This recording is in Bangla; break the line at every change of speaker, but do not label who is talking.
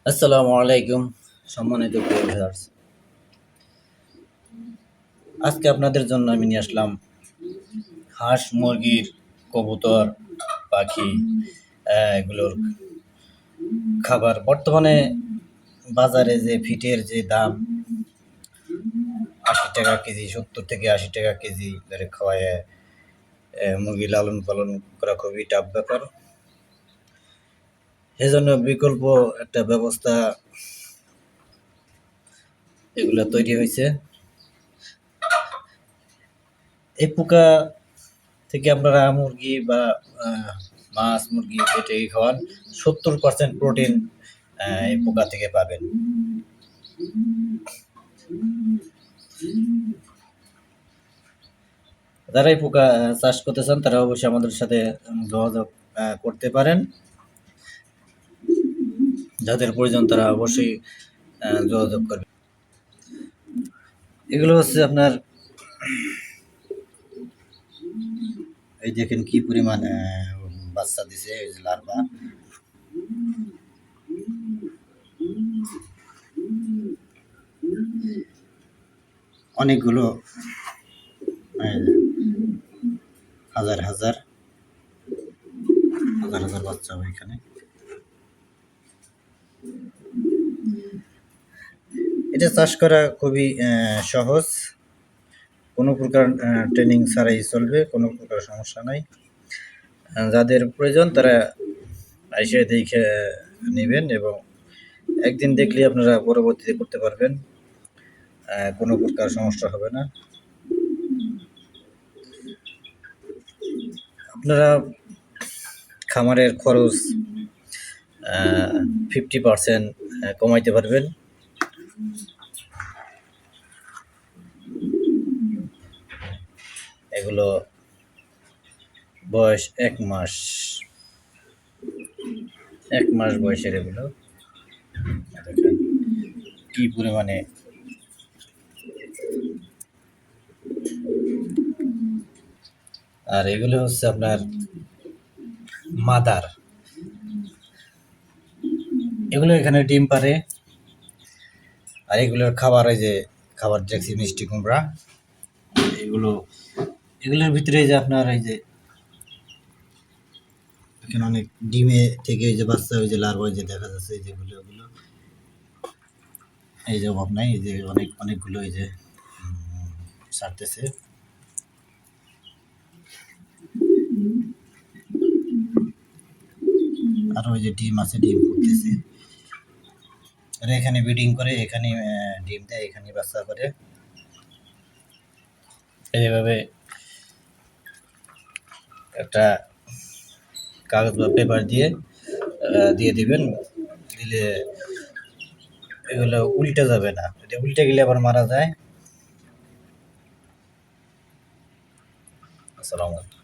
আসসালামু আলাইকুম সম্মানিত প্রিয় ভিউয়ার্স। আজকে আপনাদের জন্য আমি নিয়ে আসলাম হাঁস, মুরগির, কবুতর, পাখি এগুলোর খাবার। বর্তমানে বাজারে যে ফিটের যে দাম ৮০ টাকা কেজি, ৭০ থেকে ৮০ টাকা কেজি ধরে খাওয়ায় মুরগি লালন পালন করা খুবই টাফ ব্যাপার। এজন্য বিকল্প একটা ব্যবস্থা এগুলো তৈরি হয়েছে। এই পোকা থেকে আপনারা মুরগি বা মাছ, মুরগি যেটাই খাওয়ান ৭০% প্রোটিন এই পোকা থেকে পাবেন। যারা এই পোকা চাষ করতে চান তারা অবশ্যই আমাদের সাথে যোগাযোগ করতে পারেন। যাদের প্রয়োজন তারা অবশ্যই যোগাযোগ করবে। এগুলো হচ্ছে আপনার, এই দেখেন কি পরিমাণ বাচ্চা দিছে, এই যে লার্ভা। অনেকগুলো হাজার হাজার হাজার হাজার বাচ্চা হবে এখানে। এটা চাষ করা খুবই সহজ, কোনো প্রকার ট্রেনিং ছাড়াই চলবে, কোনো প্রকার সমস্যা নাই। যাদের প্রয়োজন তারা এসে দেখে নেবেন এবং একদিন দেখলে আপনারা পরবর্তীতে করতে পারবেন, কোনো প্রকার সমস্যা হবে না। আপনারা খামারের খরচ 50% কমাইতে পারবেন। এগুলো বয়স 1 মাস বয়সের। এগুলো দেখেন কি পরিমাণে। আর এগুলো হচ্ছে আপনার মাদার। এগুলো এখানে ডিম পারে। আর এগুলোর খাবার, এই যে খাবার দেখছি মিষ্টি কুমড়া। এগুলোর ভিতরে যে আপনার এই যে এখানে অনেক ডিমে থেকে এই যে বাচ্চা, ওই যে লার্ভা যে দেখা যাচ্ছে, এই যেগুলো ওগুলো এই যে অভাব নাই, এই যে অনেকগুলো এই যে ছাড়তেছে। আর ওই যে ডিম আছে, ডিম ফুটতেছে। আর এখানে ব্রিডিং করে, এখানে ডিম দেয়, এখানে বাচ্চা করে। এইভাবে একটা কাগজ বা পেপার দিয়ে দিবেন, দিলে এগুলো উল্টে যাবে না। এটা উল্টে গেলে আবার মারা যায়। আসসালামু আলাইকুম।